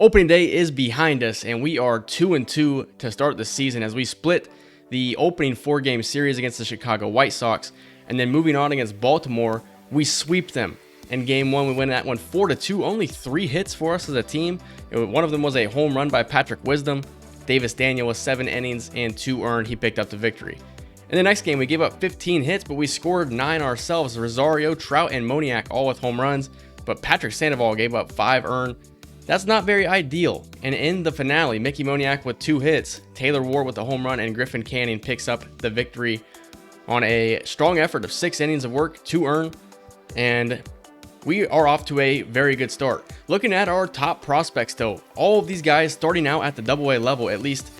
Opening day is behind us, and we are 2-2 to start the season as we split the opening 4-game series against the Chicago White Sox, and then moving on against Baltimore, we sweep them. In game 1, we win that one 4-2, only 3 hits for us as a team. One of them was a home run by Patrick Wisdom. Davis Daniel was 7 innings and 2 earned. He picked up the victory. In the next game, we gave up 15 hits, but we scored 9 ourselves. Rosario, Trout, and Moniak all with home runs, but Patrick Sandoval gave up 5 earned. That's not very ideal. And in the finale, Mickey Moniak with 2 hits, Taylor Ward with a home run, and Griffin Canning picks up the victory on a strong effort of 6 innings of work, 2 earned, and we are off to a very good start. Looking at our top prospects though, all of these guys starting out at the AA level, at least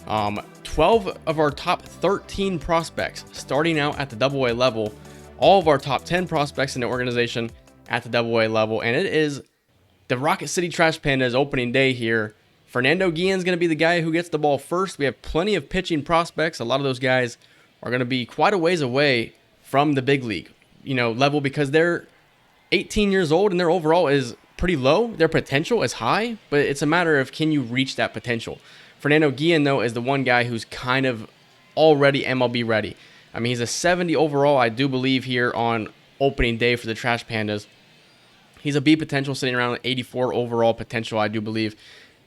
12 of our top 13 prospects starting out at the AA level, all of our top 10 prospects in the organization at the AA level, and it is the Rocket City Trash Pandas opening day here. Fernando Guillen's going to be the guy who gets the ball first. We have plenty of pitching prospects. A lot of those guys are going to be quite a ways away from the big league, level, because they're 18 years old and their overall is pretty low. Their potential is high, but it's a matter of can you reach that potential. Fernando Guillen, though, is the one guy who's kind of already MLB ready. I mean, he's a 70 overall, I do believe, here on opening day for the Trash Pandas. He's a B potential, sitting around an 84 overall potential, I do believe,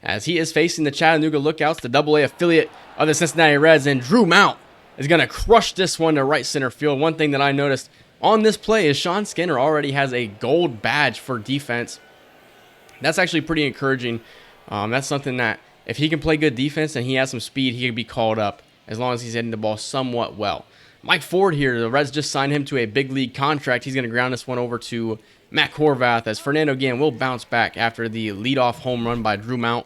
as he is facing the Chattanooga Lookouts, the AA affiliate of the Cincinnati Reds, and Drew Mount is going to crush this one to right center field. One thing that I noticed on this play is Sean Skinner already has a gold badge for defense. That's actually pretty encouraging. That's something that if he can play good defense and he has some speed, he could be called up as long as he's hitting the ball somewhat well. Mike Ford here, the Reds just signed him to a big league contract. He's going to ground this one over to Matt Horvath, as Fernando Guillen will bounce back after the leadoff home run by Drew Mount,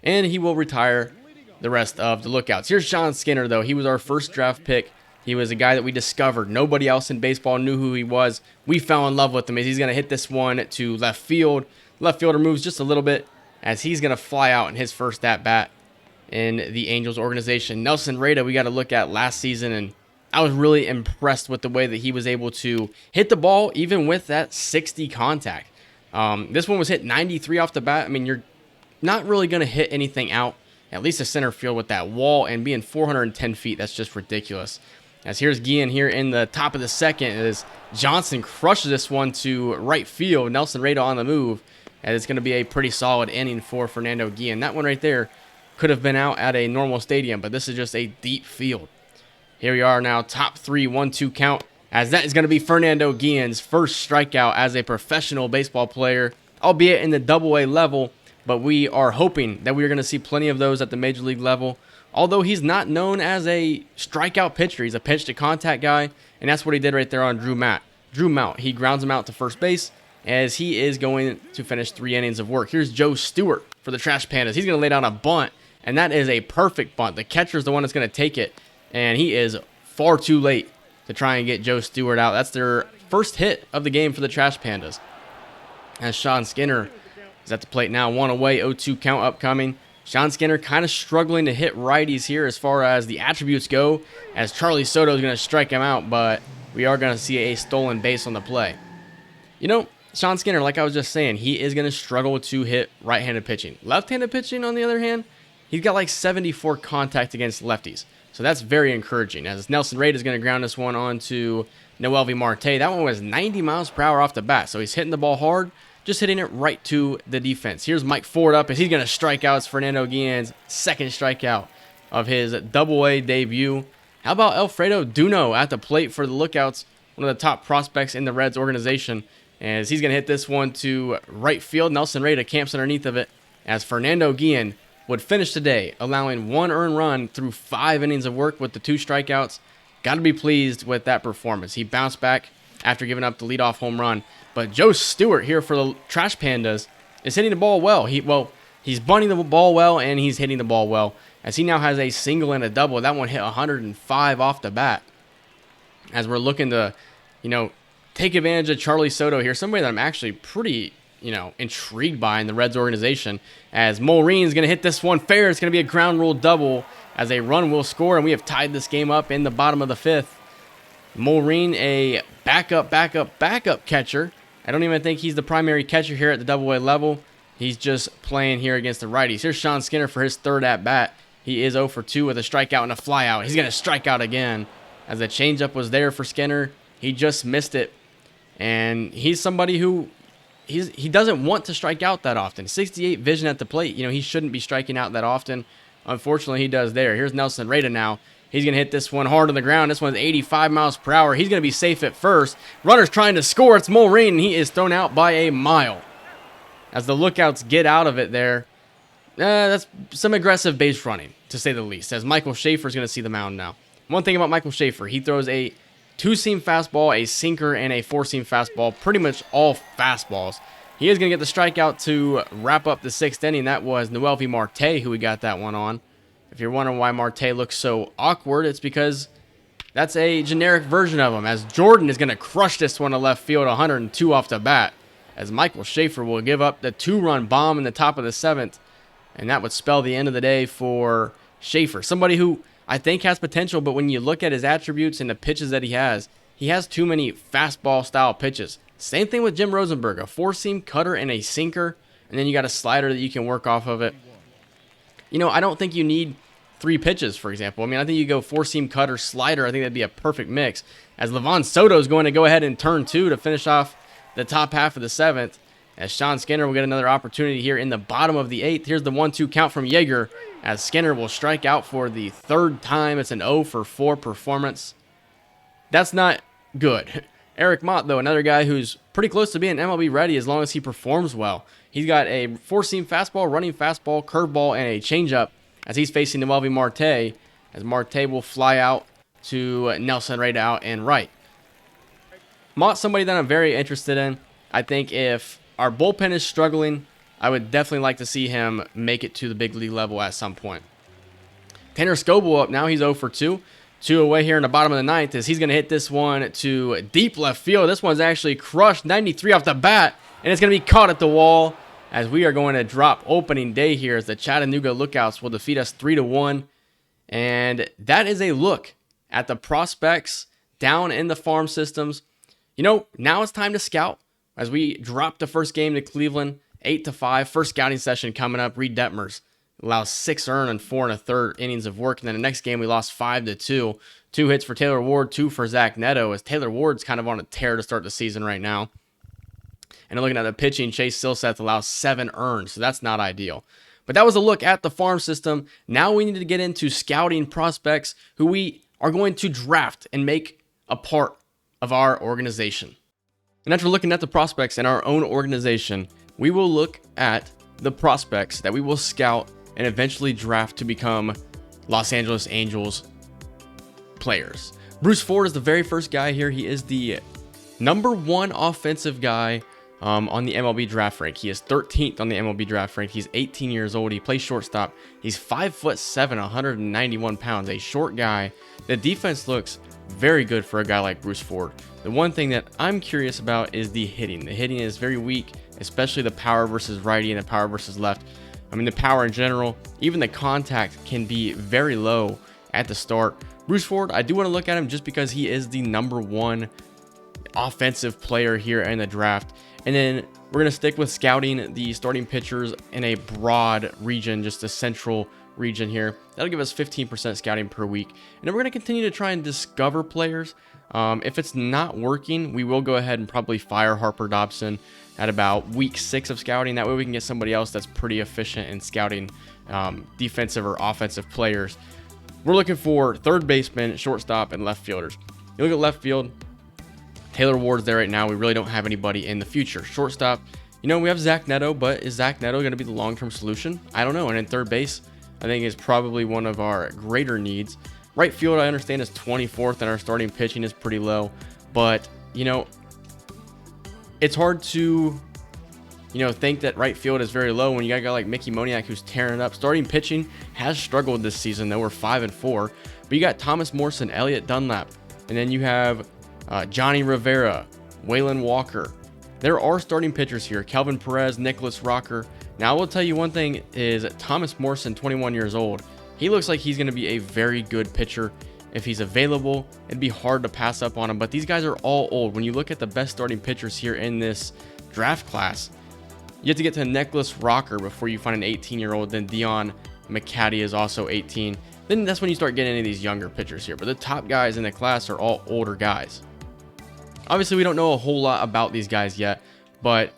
and he will retire the rest of the Lookouts. Here's Sean Skinner, though. He was our first draft pick. He was a guy that we discovered. Nobody else in baseball knew who he was. We fell in love with him as he's going to hit this one to left field. Left fielder moves just a little bit as he's going to fly out in his first at-bat in the Angels organization. Nelson Rada, we got to look at last season, and I was really impressed with the way that he was able to hit the ball even with that 60 contact. This one was hit 93 off the bat. I mean, you're not really going to hit anything out, at least a center field, with that wall, and being 410 feet, that's just ridiculous. As here's Guillen here in the top of the second as Johnson crushes this one to right field. Nelson Rada on the move, and it's going to be a pretty solid inning for Fernando Guillen. That one right there could have been out at a normal stadium, but this is just a deep field. Here we are now, top 3, 1-2 count, as that is going to be Fernando Guillen's first strikeout as a professional baseball player, albeit in the AA level, but we are hoping that we're going to see plenty of those at the major league level. Although he's not known as a strikeout pitcher, he's a pitch-to-contact guy, and that's what he did right there on Drew Mount. He grounds him out to first base as he is going to finish 3 innings of work. Here's Joe Stewart for the Trash Pandas. He's going to lay down a bunt, and that is a perfect bunt. The catcher is the one that's going to take it, and he is far too late to try and get Joe Stewart out. That's their first hit of the game for the Trash Pandas. As Sean Skinner is at the plate now, 1 away, 0-2 count upcoming. Sean Skinner kind of struggling to hit righties here as far as the attributes go, as Charlie Soto is going to strike him out, but we are going to see a stolen base on the play. Sean Skinner, like I was just saying, he is going to struggle to hit right-handed pitching. Left-handed pitching, on the other hand, he's got like 74 contact against lefties. So that's very encouraging, as Nelson Rada is going to ground this one on to Noelvi Marte. That one was 90 miles per hour off the bat, so he's hitting the ball hard, just hitting it right to the defense. Here's Mike Ford up as he's going to strike out. It's Fernando Guillen's second strikeout of his AA debut. How about Alfredo Duno at the plate for the Lookouts, one of the top prospects in the Reds organization, as he's going to hit this one to right field. Nelson Rada camps underneath of it, as Fernando Guillen would finish today, allowing 1 earned run through 5 innings of work with the 2 strikeouts. Got to be pleased with that performance. He bounced back after giving up the leadoff home run. But Joe Stewart here for the Trash Pandas is hitting the ball well. He's bunting the ball well, and he's hitting the ball well, as he now has a single and a double. That one hit 105 off the bat. As we're looking to, take advantage of Charlie Soto here, somebody that I'm actually pretty, intrigued by in the Reds organization, as Mulreen's going to hit this one fair. It's going to be a ground rule double, as a run will score, and we have tied this game up in the bottom of the 5th. Mulreen, a backup catcher. I don't even think he's the primary catcher here at the AA level. He's just playing here against the righties. Here's Sean Skinner for his third at-bat. He is 0 for 2 with a strikeout and a flyout. He's going to strike out again. As the changeup was there for Skinner, he just missed it. And he's somebody who he doesn't want to strike out that often. 68 vision at the plate. He shouldn't be striking out that often. Unfortunately, he does there. Here's Nelson Rada now. He's going to hit this one hard on the ground. This one's 85 miles per hour. He's going to be safe at first. Runner's trying to score. It's Mulreen, and he is thrown out by a mile. As the lookouts get out of it there, that's some aggressive base running, to say the least, as Michael Schaefer's going to see the mound now. One thing about Michael Schaefer, he throws a two-seam fastball, a sinker, and a four-seam fastball, pretty much all fastballs. He is going to get the strikeout to wrap up the sixth inning. That was Noel V. Marte who we got that one on. If you're wondering why Marte looks so awkward, it's because that's a generic version of him, as Jordan is going to crush this one to left field, 102 off the bat, as Michael Schaefer will give up the two-run bomb in the top of the seventh, and that would spell the end of the day for Schaefer, somebody who I think has potential, but when you look at his attributes and the pitches that he has too many fastball-style pitches. Same thing with Jim Rosenberg, a four-seam cutter and a sinker, and then you got a slider that you can work off of it. I don't think you need 3 pitches, for example. I think you go four-seam cutter, slider. I think that'd be a perfect mix. As Levon Soto is going to go ahead and turn 2 to finish off the top half of the 7th. As Sean Skinner will get another opportunity here in the bottom of the 8th. Here's the 1-2 count from Yeager, as Skinner will strike out for the 3rd time. It's an 0 for 4 performance. That's not good. Eric Mott, though, another guy who's pretty close to being MLB ready as long as he performs well. He's got a four-seam fastball, running fastball, curveball, and a changeup as he's facing Noel V. Marte, as Marte will fly out to Nelson Rada out and right. Mott's somebody that I'm very interested in. I think if our bullpen is struggling, I would definitely like to see him make it to the big league level at some point. Tanner Scoble up now. He's 0 for 2. 2 away here in the bottom of the 9th as he's going to hit this one to deep left field. This one's actually crushed, 93 off the bat, and it's going to be caught at the wall as we are going to drop opening day here as the Chattanooga Lookouts will defeat us 3-1. And that is a look at the prospects down in the farm systems. Now it's time to scout as we drop the first game to Cleveland, 8-5. First scouting session coming up. Reed Detmers allows 6 earned and 4 1/3 innings of work. And then the next game, we lost 5-2. 2 hits for Taylor Ward, 2 for Zach Neto, as Taylor Ward's kind of on a tear to start the season right now. And looking at the pitching, Chase Silseth allows 7 earned, so that's not ideal. But that was a look at the farm system. Now we need to get into scouting prospects who we are going to draft and make a part of our organization. And after looking at the prospects in our own organization, we will look at the prospects that we will scout and eventually draft to become Los Angeles Angels players. Bruce Ford is the very first guy here. He is the number 1 offensive guy on the MLB draft rank. He is 13th on the MLB draft rank. He's 18 years old. He plays shortstop. He's 5'7", 191 pounds, a short guy. The defense looks very good for a guy like Bruce Ford. The one thing that I'm curious about is the hitting. The hitting is very weak, especially the power versus righty and the power versus left. The power in general, even the contact can be very low at the start. Bruce Ford, I do want to look at him just because he is the number 1 offensive player here in the draft. And then we're going to stick with scouting the starting pitchers in a broad region, just a central region here. That'll give us 15% scouting per week. And then we're going to continue to try and discover players. If it's not working, we will go ahead and probably fire Harper Dobson at about week 6 of scouting. That way we can get somebody else that's pretty efficient in scouting defensive or offensive players. We're looking for third baseman, shortstop, and left fielders. You look at left field, Taylor Ward's there right now. We really don't have anybody in the future. Shortstop, we have Zach Neto, but is Zach Neto going to be the long-term solution? I don't know. And in third base, I think is probably one of our greater needs. Right field, I understand, is 24th, and our starting pitching is pretty low. But, it's hard to, think that right field is very low when you got a guy like Mickey Moniak who's tearing it up. Starting pitching has struggled this season, though. We're 5-4. But you got Thomas Morrison, Elliott Dunlap, and then you have Johnny Rivera, Waylon Walker. There are starting pitchers here. Kelvin Perez, Nicholas Rocker. Now, I will tell you one thing is Thomas Morrison, 21 years old. He looks like he's going to be a very good pitcher. If he's available, it'd be hard to pass up on him. But these guys are all old. When you look at the best starting pitchers here in this draft class, You have to get to Nicholas Rocker before you find an 18-year-old. Then Dion McCaddy is also 18. Then that's when you start getting into these younger pitchers here. But the top guys in the class are all older guys. Obviously, we don't know a whole lot about these guys yet, but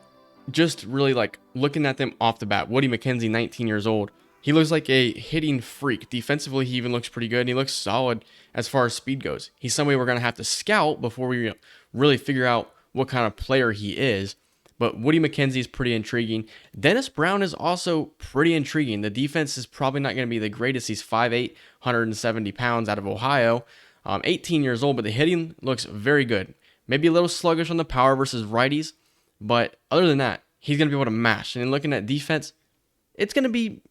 just really like looking at them off the bat. Woody McKenzie, 19 years old. He looks like a hitting freak. Defensively, he even looks pretty good, and he looks solid as far as speed goes. He's somebody we're going to have to scout before we really figure out what kind of player he is. But Woody McKenzie is pretty intriguing. Dennis Brown is also pretty intriguing. The defense is probably not going to be the greatest. He's 5'8", 170 pounds out of Ohio. 18 years old, but the hitting looks very good. Maybe a little sluggish on the power versus righties, but other than that, he's going to be able to mash. And then looking at defense, it's going to be,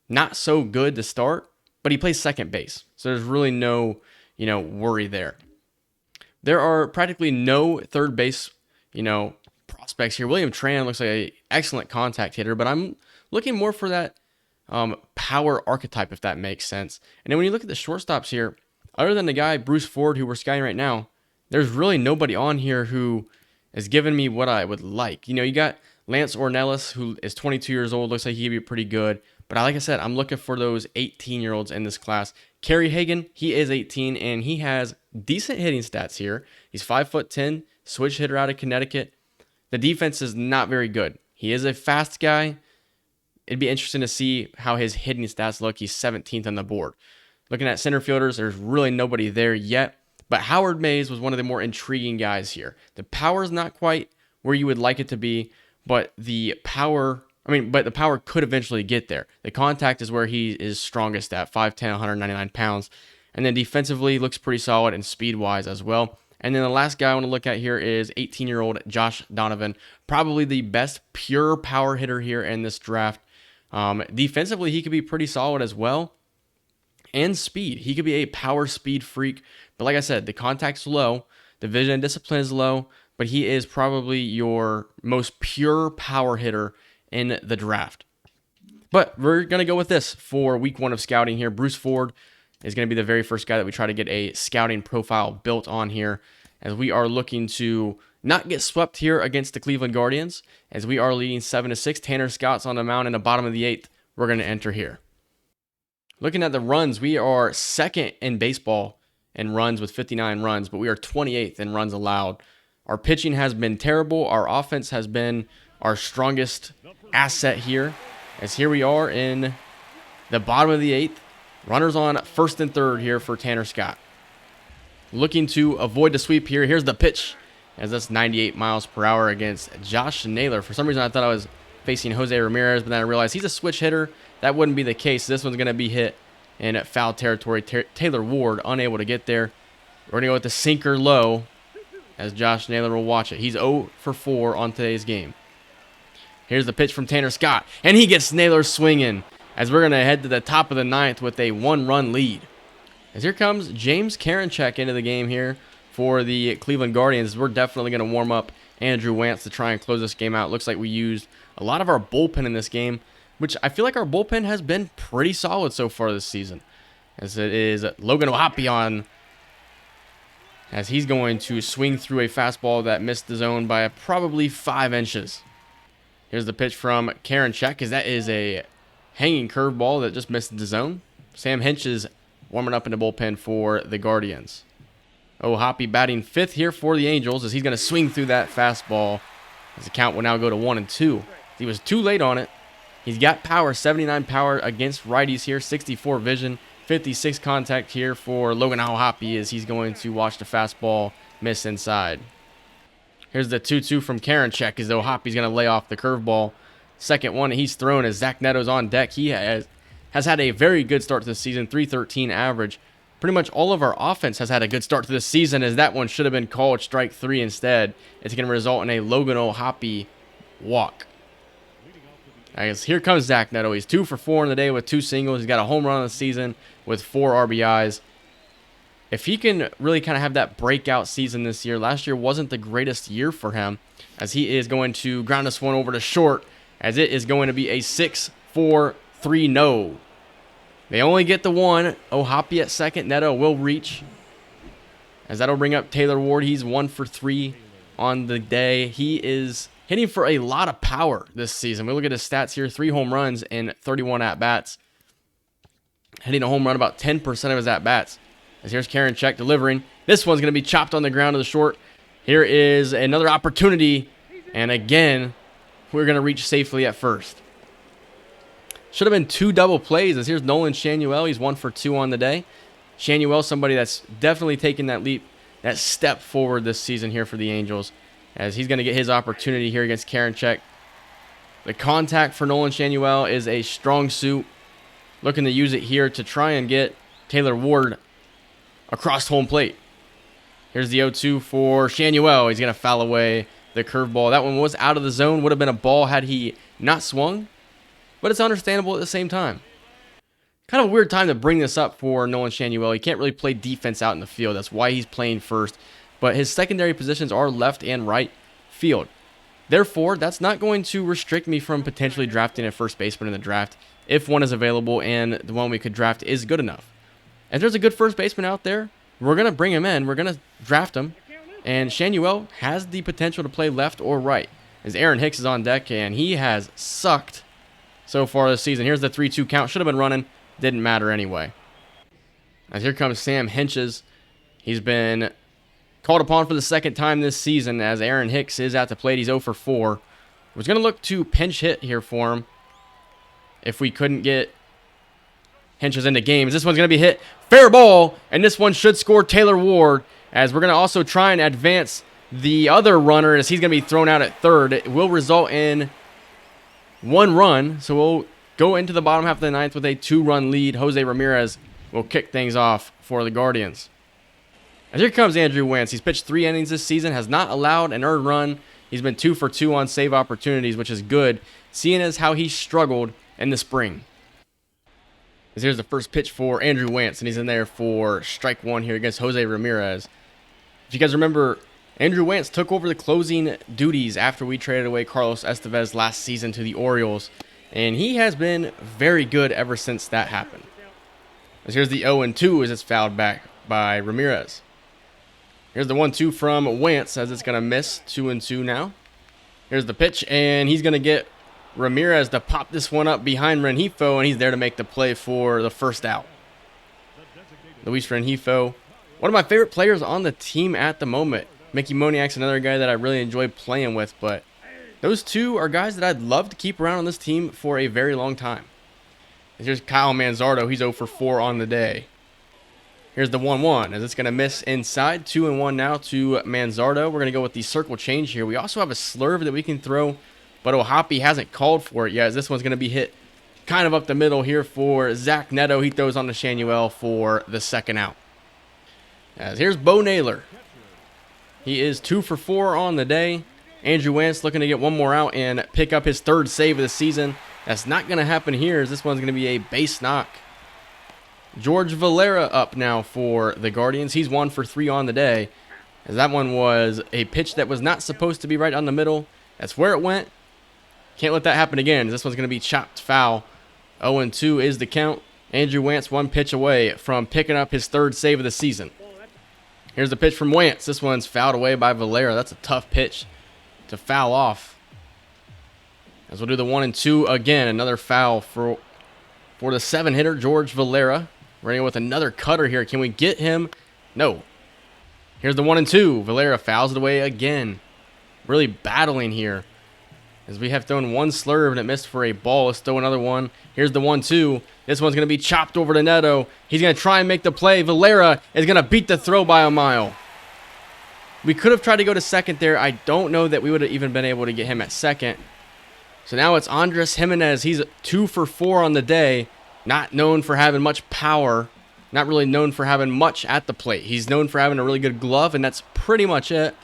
not so good to start, but he plays second base. So there's really no, worry there. There are practically no third base, prospects here. William Tran looks like an excellent contact hitter, but I'm looking more for that power archetype, if that makes sense. And then when you look at the shortstops here, other than the guy, Bruce Ford, who we're scouting right now, there's really nobody on here who is giving me what I would like. You got Lance Ornelas, who is 22 years old, looks like he'd be pretty good. But like I said, I'm looking for those 18-year-olds in this class. Kerry Hagan, he is 18, and he has decent hitting stats here. He's 5'10", switch hitter out of Connecticut. The defense is not very good. He is a fast guy. It'd be interesting to see how his hitting stats look. He's 17th on the board. Looking at center fielders, there's really nobody there yet. But Howard Mays was one of the more intriguing guys here. The power is not quite where you would like it to be, but the power could eventually get there. The contact is where he is strongest at, 5'10", 199 pounds. And then defensively, looks pretty solid and speed-wise as well. And then the last guy I want to look at here is 18-year-old Josh Donovan, probably the best pure power hitter here in this draft. Defensively, he could be pretty solid as well. And speed. He could be a power speed freak. But like I said, the contact's low. The vision and discipline is low. But he is probably your most pure power hitter in the draft. But we're going to go with this for week 1 of scouting here. Bruce Ford is going to be the very first guy that we try to get a scouting profile built on here, as we are looking to not get swept here against the Cleveland Guardians, as we are leading 7-6. Tanner Scott's on the mound in the bottom of the 8th. We're going to enter here. Looking at the runs, we are second in baseball in runs with 59 runs, but we are 28th in runs allowed. Our pitching has been terrible. Our offense has been our strongest asset here, as here we are in the bottom of the 8th. Runners on first and third here for Tanner Scott. Looking to avoid the sweep here. Here's the pitch, as that's 98 miles per hour against Josh Naylor. For some reason, I thought I was facing Jose Ramirez, but then I realized he's a switch hitter. That wouldn't be the case. This one's going to be hit in foul territory. Taylor Ward unable to get there. We're going to go with the sinker low, as Josh Naylor will watch it. He's 0 for 4 on today's game. Here's the pitch from Tanner Scott, and he gets Naylor swinging, as we're going to head to the top of the 9th with a 1-run lead. As here comes James Karinchak into the game here for the Cleveland Guardians. We're definitely going to warm up Andrew Wantz to try and close this game out. Looks like we used a lot of our bullpen in this game, which I feel like our bullpen has been pretty solid so far this season. As it is Logan O'Hoppe on, as he's going to swing through a fastball that missed the zone by probably 5 inches. Here's the pitch from Karinchak, because that is a hanging curveball that just missed the zone. Sam Hinch is warming up in the bullpen for the Guardians. O'Hoppe batting 5th here for the Angels, as he's going to swing through that fastball, as the count will now go to 1-2. He was too late on it. He's got power, 79 power against righties here, 64 vision, 56 contact here for Logan O'Hoppe, as he's going to watch the fastball miss inside. Here's the 2-2 from Karinchak, as O'Hoppe's going to lay off the curveball. Second one he's thrown as Zach Neto's on deck. He has had a very good start to the season, 313 average. Pretty much all of our offense has had a good start to the season, as that one should have been called strike 3 instead. It's going to result in a Logan O'Hoppe walk. I guess here comes Zach Neto. He's 2 for 4 in the day with 2 singles. He's got a home run on the season with 4 RBIs. If he can really kind of have that breakout season this year, last year wasn't the greatest year for him, as he is going to ground this one over to short, as it is going to be a 6-4-3 no. They only get the one. O'Hoppe at second. Neto will reach, as that'll bring up Taylor Ward. He's 1 for 3 on the day. He is hitting for a lot of power this season. We look at his stats here, 3 home runs and 31 at-bats. Hitting a home run about 10% of his at-bats. As here's Karinchak delivering. This one's going to be chopped on the ground to the short. Here is another opportunity. And again, we're going to reach safely at first. Should have been 2 double plays, as here's Nolan Shanuel. He's 1 for 2 on the day. Shanuel, somebody that's definitely taken that leap, that step forward this season here for the Angels, as he's going to get his opportunity here against Karinchak. The contact for Nolan Shanuel is a strong suit. Looking to use it here to try and get Taylor Ward across home plate. Here's the 0-2 for Shanuel. He's going to foul away the curveball. That one was out of the zone. Would have been a ball had he not swung. But it's understandable at the same time. Kind of a weird time to bring this up for Nolan Shanuel. He can't really play defense out in the field. That's why he's playing first. But his secondary positions are left and right field. Therefore, that's not going to restrict me from potentially drafting a first baseman in the draft if one is available and the one we could draft is good enough. If there's a good first baseman out there, we're going to bring him in. We're going to draft him. And Shanuel has the potential to play left or right. As Aaron Hicks is on deck, and he has sucked so far this season. Here's the 3-2 count. Should have been running. Didn't matter anyway. As here comes Sam Hinches. He's been called upon for the second time this season as Aaron Hicks is at the plate. He's 0 for 4. Was going to look to pinch hit here for him if we couldn't get Hinches into games. This one's going to be hit. Fair ball. And this one should score Taylor Ward, as we're going to also try and advance the other runner as he's going to be thrown out at third. It will result in 1 run. So we'll go into the bottom half of the ninth with a 2-run lead. Jose Ramirez will kick things off for the Guardians. And here comes Andrew Wentz. He's pitched 3 innings this season, has not allowed an earned run. He's been 2 for 2 on save opportunities, which is good, seeing as how he struggled in the spring. As here's the first pitch for Andrew Wentz, and he's in there for strike 1 here against Jose Ramirez. If you guys remember, Andrew Wentz took over the closing duties after we traded away Carlos Estevez last season to the Orioles, and he has been very good ever since that happened. As here's the 0-2 as it's fouled back by Ramirez. Here's the 1-2 from Wentz as it's going to miss. 2-2 now. Here's the pitch, and he's going to get Ramirez to pop this one up behind Rengifo, and he's there to make the play for the first out. Luis Rengifo, one of my favorite players on the team at the moment. Mickey Moniak's another guy that I really enjoy playing with, but those two are guys that I'd love to keep around on this team for a very long time. And here's Kyle Manzardo. He's 0 for 4 on the day. Here's the 1-1 as it's going to miss inside. 2-1 now to Manzardo. We're going to go with the circle change here. We also have a slurve that we can throw, but Ohapi hasn't called for it yet, as this one's going to be hit kind of up the middle here for Zach Neto. He throws on to Shanuel for the second out. As here's Bo Naylor. He is 2 for 4 on the day. Andrew Wentz looking to get one more out and pick up his 3rd save of the season. That's not going to happen here, as this one's going to be a base knock. George Valera up now for the Guardians. He's 1 for 3 on the day, as that one was a pitch that was not supposed to be right on the middle. That's where it went. Can't let that happen again. This one's going to be chopped foul. 0-2 is the count. Andrew Wentz 1 pitch away from picking up his 3rd save of the season. Here's the pitch from Wentz. This one's fouled away by Valera. That's a tough pitch to foul off. As we'll do the 1-2 again. Another foul for the 7-hitter, George Valera. Running with another cutter here. Can we get him? No. Here's the 1-2. Valera fouls it away again. Really battling here, as we have thrown one slurve and it missed for a ball. Let's throw another one. Here's the 1-2. This one's going to be chopped over to Neto. He's going to try and make the play. Valera is going to beat the throw by a mile. We could have tried to go to second there. I don't know that we would have even been able to get him at second. So now it's Andres Jimenez. He's 2 for 4 on the day. Not known for having much power. Not really known for having much at the plate. He's known for having a really good glove, and that's pretty much it.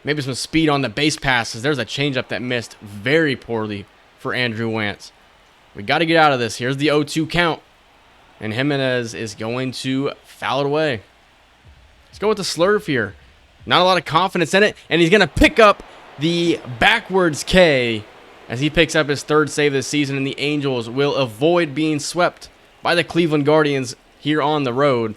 Maybe some speed on the base passes. There's a changeup that missed very poorly for Andrew Wentz. We got to get out of this. Here's the 0-2 count. And Jimenez is going to foul it away. Let's go with the slurve here. Not a lot of confidence in it. And he's going to pick up the backwards K as he picks up his 3rd save of the season. And the Angels will avoid being swept by the Cleveland Guardians here on the road.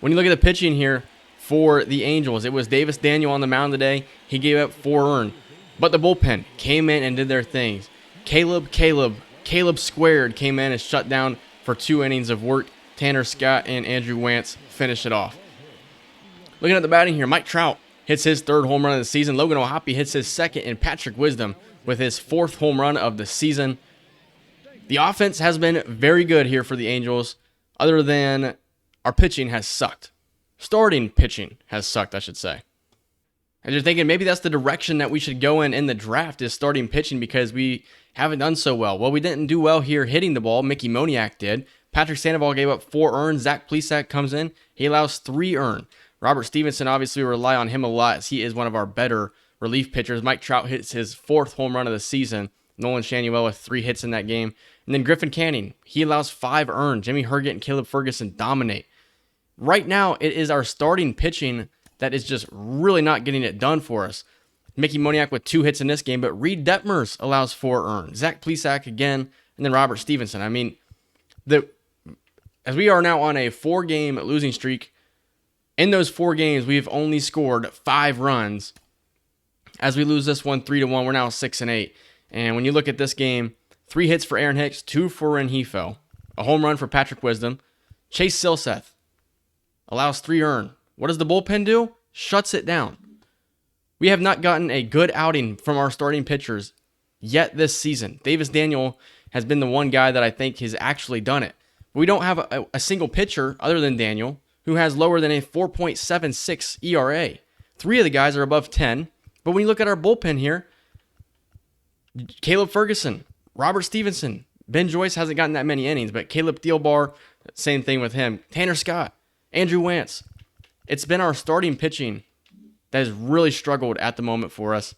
When you look at the pitching here for the Angels. It was Davis Daniel on the mound today. He gave up 4 earned. But the bullpen came in and did their things. Caleb squared came in and shut down for 2 innings of work. Tanner Scott and Andrew Wantz finished it off. Looking at the batting here, Mike Trout hits his 3rd home run of the season. Logan O'Hoppe hits his 2nd, and Patrick Wisdom with his 4th home run of the season. The offense has been very good here for the Angels, other than our pitching has sucked. Starting pitching has sucked, I should say. And you're thinking maybe that's the direction that we should go in the draft, is starting pitching, because we haven't done so well. Well, we didn't do well here hitting the ball. Mickey Moniak did. Patrick Sandoval gave up 4 earned. Zach Plesac comes in. He allows 3 earned. Robert Stevenson, obviously, we rely on him a lot, as he is one of our better relief pitchers. Mike Trout hits his 4th home run of the season. Nolan Shanuel with 3 hits in that game. And then Griffin Canning, he allows 5 earned. Jimmy Herget and Caleb Ferguson dominate. Right now, it is our starting pitching that is just really not getting it done for us. Mickey Moniak with 2 hits in this game, but Reed Detmers allows 4 earned. Zach Plesac again, and then Robert Stevenson. I mean, as we are now on a 4-game losing streak, in those 4 games, we've only scored 5 runs. As we lose this one 3-1, we're now 6-8. And when you look at this game, 3 hits for Aaron Hicks, 2 for Rengifo, a home run for Patrick Wisdom. Chase Silseth allows 3 earned. What does the bullpen do? Shuts it down. We have not gotten a good outing from our starting pitchers yet this season. Davis Daniel has been the one guy that I think has actually done it. We don't have a single pitcher other than Daniel who has lower than a 4.76 ERA. 3 of the guys are above 10. But when you look at our bullpen here, Caleb Ferguson, Robert Stevenson, Ben Joyce hasn't gotten that many innings, but Caleb Thielbar, same thing with him. Tanner Scott, Andrew Wantz. It's been our starting pitching that has really struggled at the moment for us.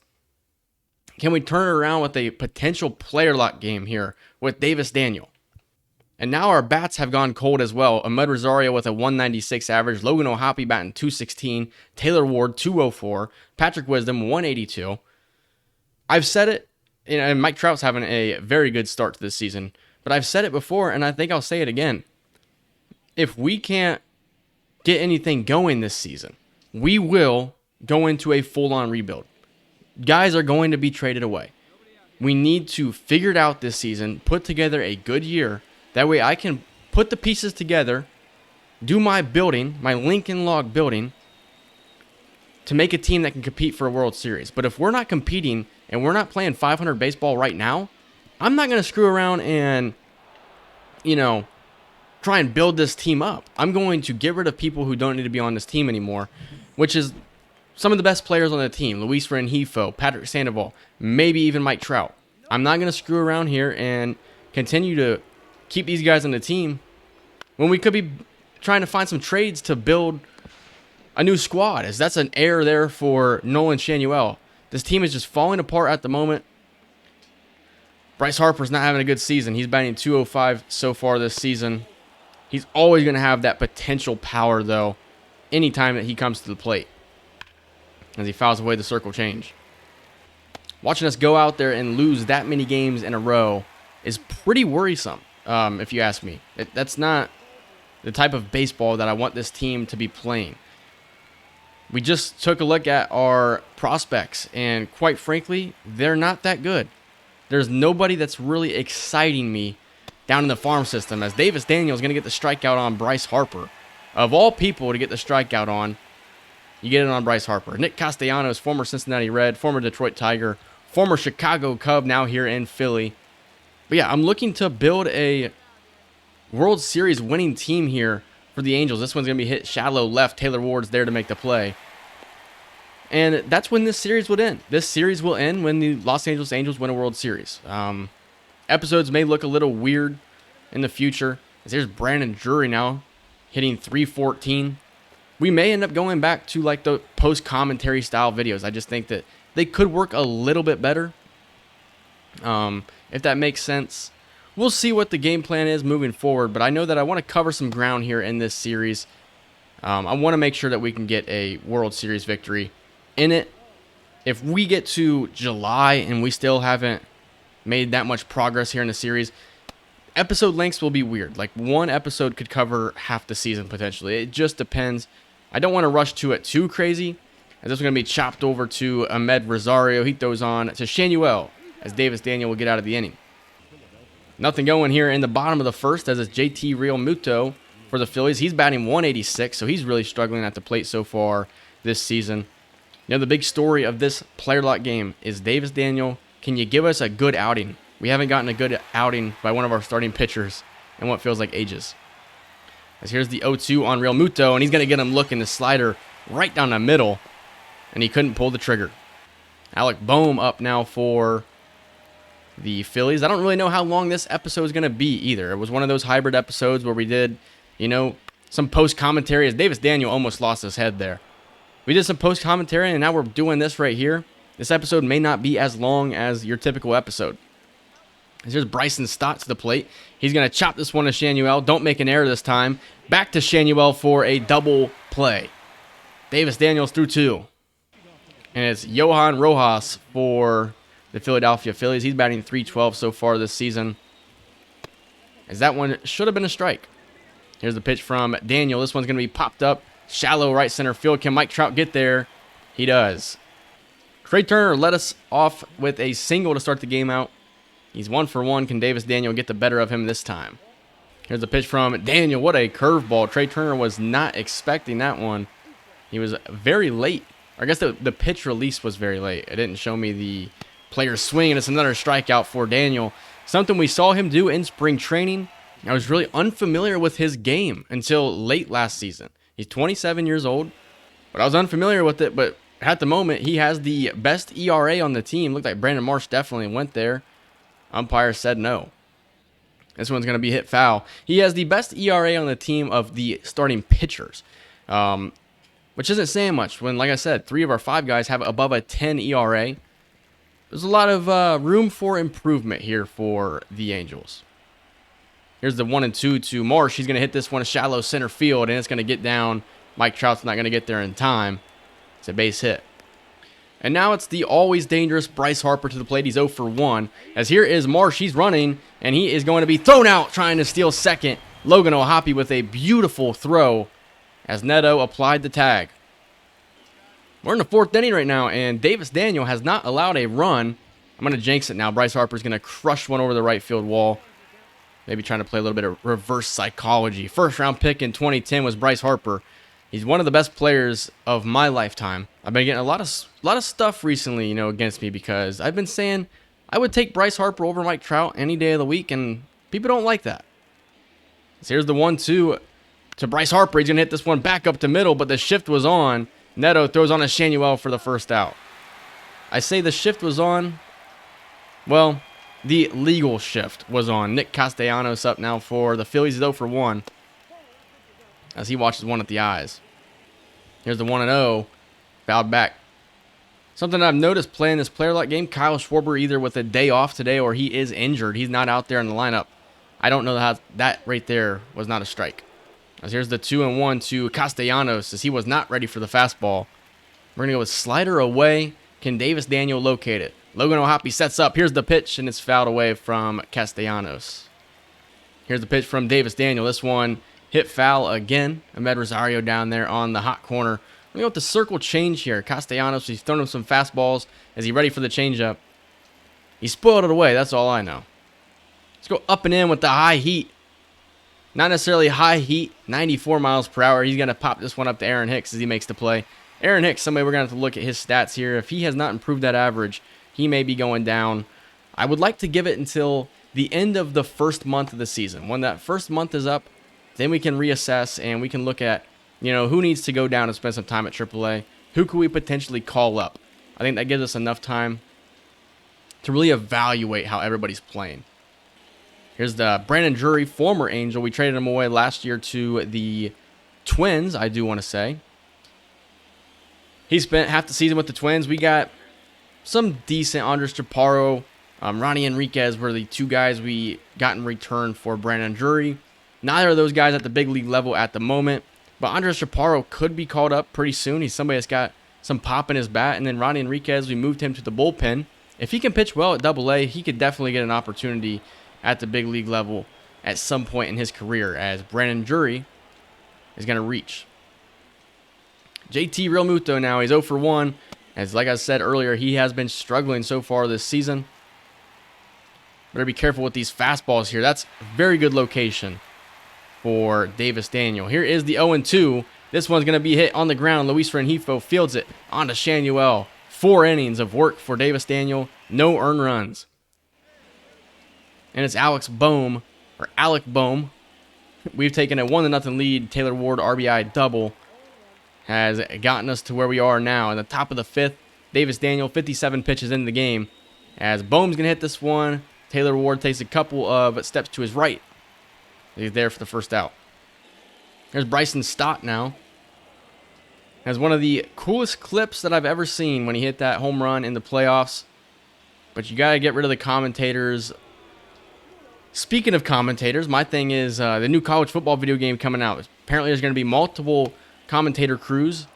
Can we turn it around with a potential player lock game here with Davis Daniel? And now our bats have gone cold as well. Ahmed Rosario with a 196 average. Logan O'Hoppe batting 216. Taylor Ward 204. Patrick Wisdom 182. I've said it, and Mike Trout's having a very good start to this season. But I've said it before, and I think I'll say it again. If we can't get anything going this season, we will go into a full-on rebuild. Guys are going to be traded away. We need to figure it out this season, put together a good year. That way I can put the pieces together, do my building, my Lincoln Log building, to make a team that can compete for a World Series. But if we're not competing and we're not playing 500 baseball right now, I'm not going to screw around and, try and build this team up. I'm going to get rid of people who don't need to be on this team anymore, which is some of the best players on the team. Luis Rengifo, Patrick Sandoval, maybe even Mike Trout. I'm not going to screw around here and continue to keep these guys on the team when we could be trying to find some trades to build a new squad, as that's an error there for Nolan Shanuel. This team is just falling apart at the moment. Bryce Harper's not having a good season. He's batting .205 so far this season. He's always going to have that potential power, though, anytime that he comes to the plate, as he fouls away the circle change. Watching us go out there and lose that many games in a row is pretty worrisome, if you ask me. That's not the type of baseball that I want this team to be playing. We just took a look at our prospects, and quite frankly, they're not that good. There's nobody that's really exciting me down in the farm system, as Davis Daniel is going to get the strikeout on Bryce Harper. Of all people to get the strikeout on, you get it on Bryce Harper. Nick Castellanos, former Cincinnati Red, former Detroit Tiger, former Chicago Cub, now here in Philly. But yeah, I'm looking to build a World Series winning team here for the Angels. This one's going to be hit shallow left. Taylor Ward's there to make the play. And that's when this series would end. This series will end when the Los Angeles Angels win a World Series. Episodes may look a little weird in the future, as there's Brandon Drury now hitting .314. We may end up going back to like the post-commentary style videos. I just think that they could work a little bit better, if that makes sense. We'll see what the game plan is moving forward, but I know that I want to cover some ground here in this series. I want to make sure that we can get a World Series victory in it. If we get to July and we still haven't made that much progress here in the series, episode lengths will be weird. Like one episode could cover half the season potentially. It just depends I don't want to rush to it too crazy, as this is going to be chopped over to Ahmed Rosario. He throws on to Shanuel, as Davis Daniel will get out of the inning. Nothing going here in the bottom of the first, as it's JT Realmuto for the Phillies. He's batting 186, so he's really struggling at the plate so far this season. You know, the big story of this player lot game is Davis Daniel. Can you give us a good outing? We haven't gotten a good outing by one of our starting pitchers in what feels like ages. As here's the 0-2 on Realmuto, and he's going to get him looking the slider right down the middle, and he couldn't pull the trigger. Alec Boehm up now for the Phillies. I don't really know how long this episode is going to be either. It was one of those hybrid episodes where we did, you know, some post-commentary, as Davis Daniel almost lost his head there. We did some post-commentary, and now we're doing this right here. This episode may not be as long as your typical episode. Here's Bryson Stott to the plate. He's going to chop this one to Shanuel. Don't make an error this time. Back to Shanuel for a double play. Davis Daniels through 2. And it's Johan Rojas for the Philadelphia Phillies. He's batting .312 so far this season, as that one should have been a strike. Here's the pitch from Daniel. This one's going to be popped up. Shallow right center field. Can Mike Trout get there? He does. Trey Turner led us off with a single to start the game out. He's 1 for 1. Can Davis Daniel get the better of him this time? Here's the pitch from Daniel. What a curveball. Trey Turner was not expecting that one. He was very late. I guess the pitch release was very late. It didn't show me the player swing, and it's another strikeout for Daniel. Something we saw him do in spring training. I was really unfamiliar with his game until late last season. He's 27 years old, but I was unfamiliar with it. But at the moment, he has the best ERA on the team. Looked like Brandon Marsh definitely went there. Umpire said no. This one's going to be hit foul. He has the best ERA on the team of the starting pitchers, which isn't saying much when, like I said, 3 of our 5 guys have above a 10 ERA. There's a lot of room for improvement here for the Angels. Here's the 1-2 to Marsh. He's going to hit this one to shallow center field, and it's going to get down. Mike Trout's not going to get there in time. It's a base hit. And now it's the always dangerous Bryce Harper to the plate. He's 0 for 1. As here is Marsh. He's running, and he is going to be thrown out trying to steal second. Logan O'Hoppe with a beautiful throw as Neto applied the tag. We're in the 4th inning right now, and Davis Daniel has not allowed a run. I'm going to jinx it now. Bryce Harper's going to crush one over the right field wall. Maybe trying to play a little bit of reverse psychology. First round pick in 2010 was Bryce Harper. He's one of the best players of my lifetime. I've been getting a lot of stuff recently, you know, against me because I've been saying I would take Bryce Harper over Mike Trout any day of the week, and people don't like that. So here's the 1-2 to Bryce Harper. He's going to hit this one back up to middle, but the shift was on. Neto throws on a Shanuel for the first out. I say the shift was on. Well, the legal shift was on. Nick Castellanos up now for the Phillies. 0 for 1. As he watches one at the eyes. Here's the 1-0. Fouled back. Something I've noticed playing this player lot game, Kyle Schwarber either with a day off today or he is injured. He's not out there in the lineup. I don't know how that right there was not a strike. As here's the 2-1 to Castellanos as he was not ready for the fastball. We're going to go with slider away. Can Davis Daniel locate it? Logan O'Hoppe sets up. Here's the pitch, and it's fouled away from Castellanos. Here's the pitch from Davis Daniel. This one hit foul again. Ahmed Rosario down there on the hot corner. We're going to go with the circle change here. Castellanos, he's throwing him some fastballs. Is he ready for the changeup? He spoiled it away. That's all I know. Let's go up and in with the high heat. Not necessarily high heat, 94 miles per hour. He's going to pop this one up to Aaron Hicks as he makes the play. Aaron Hicks, somebody we're going to have to look at his stats here. If he has not improved that average, he may be going down. I would like to give it until the end of the first month of the season. When that first month is up, then we can reassess and we can look at, you know, who needs to go down and spend some time at AAA. Who could we potentially call up? I think that gives us enough time to really evaluate how everybody's playing. Here's the Brandon Drury, former Angel. We traded him away last year to the Twins, I do want to say. He spent half the season with the Twins. We got some decent Andres Chaparro, Ronnie Enriquez were the 2 guys we got in return for Brandon Drury. Neither of those guys at the big league level at the moment, but Andres Chaparro could be called up pretty soon. He's somebody that's got some pop in his bat. And then Ronnie Enriquez, we moved him to the bullpen. If he can pitch well at AA, he could definitely get an opportunity at the big league level at some point in his career, as Brandon Drury is going to reach. JT Realmuto now, he's 0 for 1. As like I said earlier, he has been struggling so far this season. Better be careful with these fastballs here. That's very good location for Davis Daniel. Here is the 0-2. This one's going to be hit on the ground. Luis Rengifo fields it on to Shanuel. 4 innings of work for Davis Daniel. No earned runs. And it's Alec Bohm. We've taken a 1-0 lead. Taylor Ward RBI double has gotten us to where we are now. In the top of the 5th, Davis Daniel, 57 pitches into the game. As Bohm's going to hit this one, Taylor Ward takes a couple of steps to his right. He's there for the first out. There's Bryson Stott now. Has one of the coolest clips that I've ever seen when he hit that home run in the playoffs. But you got to get rid of the commentators. Speaking of commentators, my thing is the new college football video game coming out. Apparently there's going to be multiple commentator crews.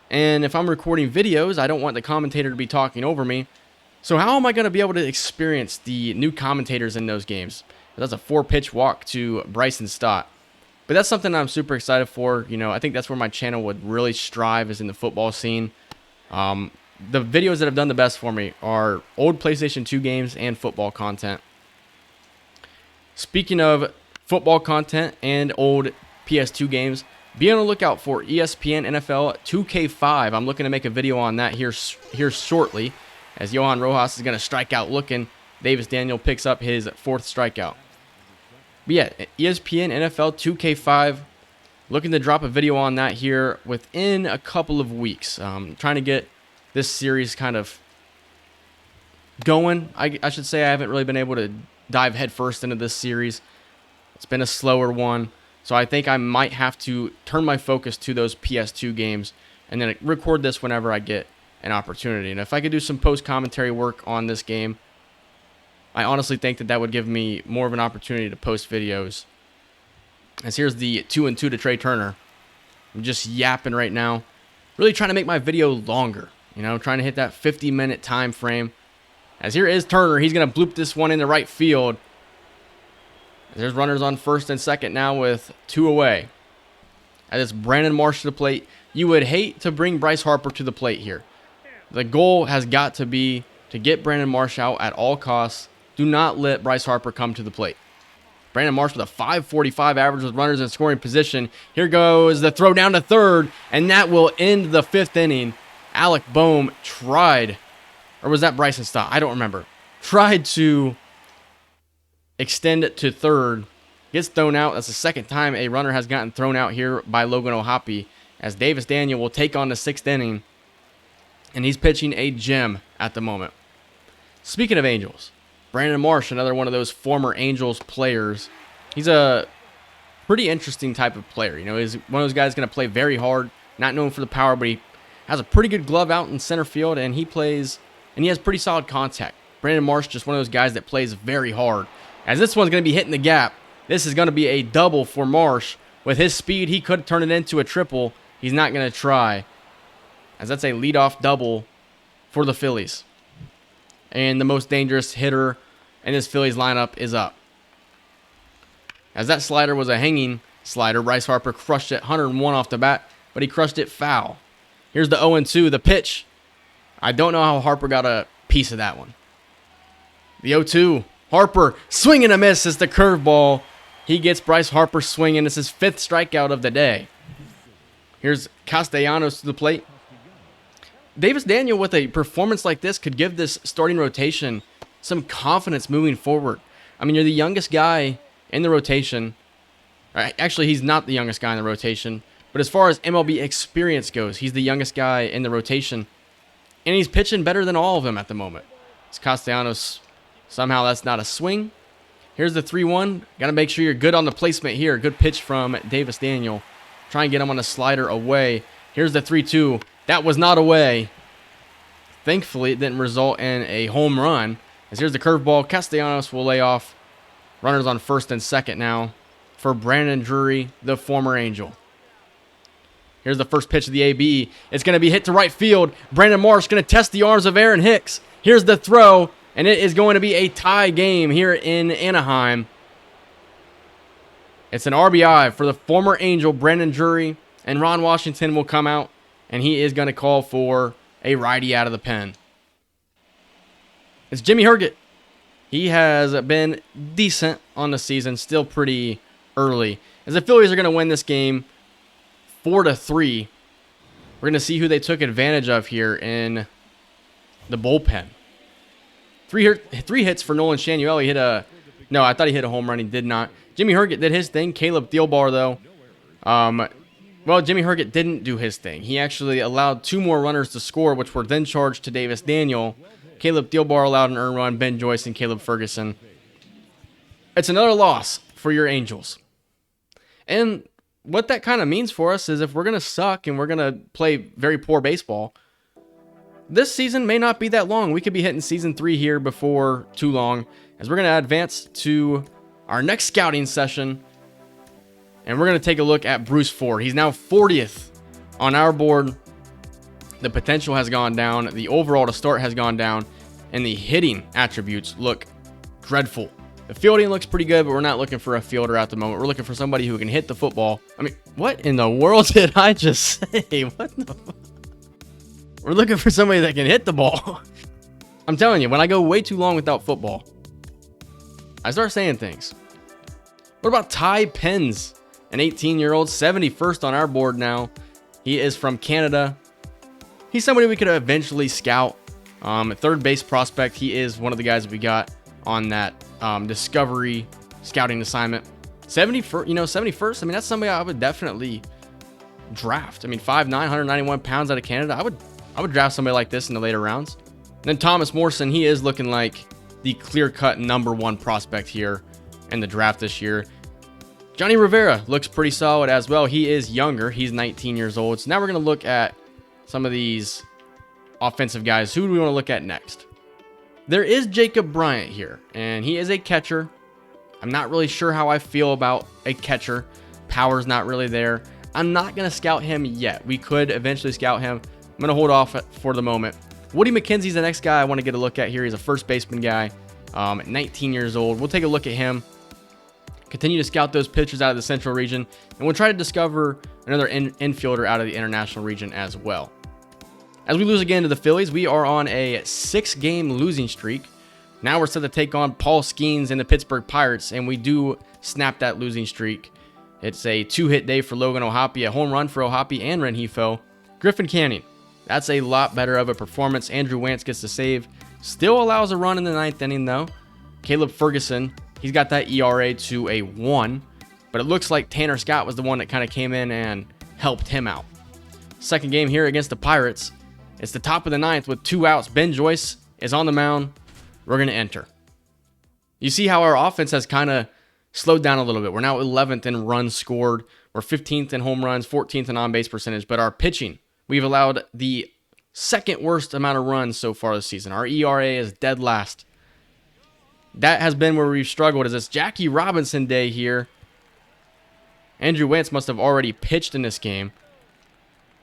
And if I'm recording videos, I don't want the commentator to be talking over me. So how am I going to be able to experience the new commentators in those games? That's a 4-pitch walk to Bryson Stott. But that's something I'm super excited for. You know, I think that's where my channel would really strive, is in the football scene. The videos that have done the best for me are old PlayStation 2 games and football content. Speaking of football content and old PS2 games, be on the lookout for ESPN NFL 2K5. I'm looking to make a video on that here shortly, as Johan Rojas is going to strike out looking. Davis Daniel picks up his 4th strikeout. But yeah, ESPN NFL 2K5, looking to drop a video on that here within a couple of weeks. Trying to get this series kind of going. I should say I haven't really been able to dive headfirst into this series. It's been a slower one. So I think I might have to turn my focus to those PS2 games and then record this whenever I get an opportunity. And if I could do some post-commentary work on this game, I honestly think that would give me more of an opportunity to post videos. As here's the 2-2 to Trey Turner. I'm just yapping right now. Really trying to make my video longer. You know, trying to hit that 50-minute time frame. As here is Turner. He's going to bloop this one into right field. There's runners on first and second now with 2 away. As it's Brandon Marsh to the plate. You would hate to bring Bryce Harper to the plate here. The goal has got to be to get Brandon Marsh out at all costs. Do not let Bryce Harper come to the plate. Brandon Marsh with a .545 average with runners in scoring position. Here goes the throw down to third, and that will end the 5th inning. Alec Bohm tried, or was that Bryson Stott? I don't remember. Tried to extend it to third. Gets thrown out. That's the 2nd time a runner has gotten thrown out here by Logan O'Hoppe, as Davis Daniel will take on the 6th inning. And he's pitching a gem at the moment. Speaking of Angels, Brandon Marsh, another one of those former Angels players. He's a pretty interesting type of player. You know, he's one of those guys going to play very hard, not known for the power, but he has a pretty good glove out in center field, and he has pretty solid contact. Brandon Marsh, just one of those guys that plays very hard. As this one's going to be hitting the gap, this is going to be a double for Marsh. With his speed, he could turn it into a triple. He's not going to try, as that's a leadoff double for the Phillies. And the most dangerous hitter in this Phillies lineup is up. As that slider was a hanging slider, Bryce Harper crushed it 101 off the bat, but he crushed it foul. Here's the 0-2, the pitch. I don't know how Harper got a piece of that one. The 0-2, Harper swing and a miss is the curveball. He gets Bryce Harper swinging. It's his 5th strikeout of the day. Here's Castellanos to the plate. Davis Daniel, with a performance like this, could give this starting rotation some confidence moving forward. I mean, you're the youngest guy in the rotation. Actually, he's not the youngest guy in the rotation. But as far as MLB experience goes, he's the youngest guy in the rotation. And he's pitching better than all of them at the moment. It's Castellanos. Somehow that's not a swing. Here's the 3-1. Got to make sure you're good on the placement here. Good pitch from Davis Daniel. Try and get him on a slider away. Here's the 3-2. That was not away. Thankfully, it didn't result in a home run. As here's the curveball. Castellanos will lay off. Runners on first and second now for Brandon Drury, the former Angel. Here's the first pitch of the AB. It's going to be hit to right field. Brandon Marsh going to test the arms of Aaron Hicks. Here's the throw, and it is going to be a tie game here in Anaheim. It's an RBI for the former Angel, Brandon Drury, and Ron Washington will come out and he is going to call for a righty out of the pen. It's Jimmy Herget. He has been decent on the season, still pretty early. As the Phillies are going to win this game 4-3, we're going to see who they took advantage of here in the bullpen. Three hits for Nolan Shanuel. He hit a... No, I thought he hit a home run. He did not. Jimmy Herget did his thing. Caleb Thielbar, though. Well, Jimmy Herget didn't do his thing. He actually allowed 2 more runners to score, which were then charged to Davis Daniel. Caleb Thielbar allowed an earned run. Ben Joyce and Caleb Ferguson. It's another loss for your Angels. And what that kind of means for us is if we're going to suck and we're going to play very poor baseball, this season may not be that long. We could be hitting season 3 here before too long, as we're going to advance to our next scouting session. And we're going to take a look at Bruce Ford. He's now 40th on our board. The potential has gone down. The overall to start has gone down. And the hitting attributes look dreadful. The fielding looks pretty good, but we're not looking for a fielder at the moment. We're looking for somebody who can hit the football. I mean, what in the world did I just say? What the fuck? We're looking for somebody that can hit the ball. I'm telling you, when I go way too long without football, I start saying things. What about Ty Pence? An 18-year-old, 71st on our board now. He is from Canada. He's somebody we could eventually scout. Third base prospect. He is one of the guys that we got on that discovery scouting assignment. 71st. I mean, that's somebody I would definitely draft. I mean, 5'9", 191 pounds out of Canada. I would draft somebody like this in the later rounds. And then Thomas Morrison. He is looking like the clear-cut #1 prospect here in the draft this year. Johnny Rivera looks pretty solid as well. He is younger. He's 19 years old. So now we're going to look at some of these offensive guys. Who do we want to look at next? There is Jacob Bryant here, and he is a catcher. I'm not really sure how I feel about a catcher. Power's not really there. I'm not going to scout him yet. We could eventually scout him. I'm going to hold off for the moment. Woody McKenzie's the next guy I want to get a look at here. He's a first baseman guy, 19 years old. We'll take a look at him. Continue to scout those pitchers out of the Central region, and we'll try to discover another infielder out of the International region as well. As we lose again to the Phillies, we are on a 6-game losing streak. Now we're set to take on Paul Skeens and the Pittsburgh Pirates, and we do snap that losing streak. It's a 2-hit day for Logan O'Hoppe, a home run for O'Hoppe and Rengifo. Griffin Canning, that's a lot better of a performance. Andrew Wantz gets the save. Still allows a run in the 9th inning, though. Caleb Ferguson, he's got that ERA to a 1, but it looks like Tanner Scott was the one that kind of came in and helped him out. Second game here against the Pirates. It's the top of the 9th with 2 outs. Ben Joyce is on the mound. We're going to enter. You see how our offense has kind of slowed down a little bit. We're now 11th in runs scored. We're 15th in home runs, 14th in on-base percentage. But our pitching, we've allowed the second worst amount of runs so far this season. Our ERA is dead last. That has been where we've struggled. Is this Jackie Robinson day here? Andrew Wantz must have already pitched in this game.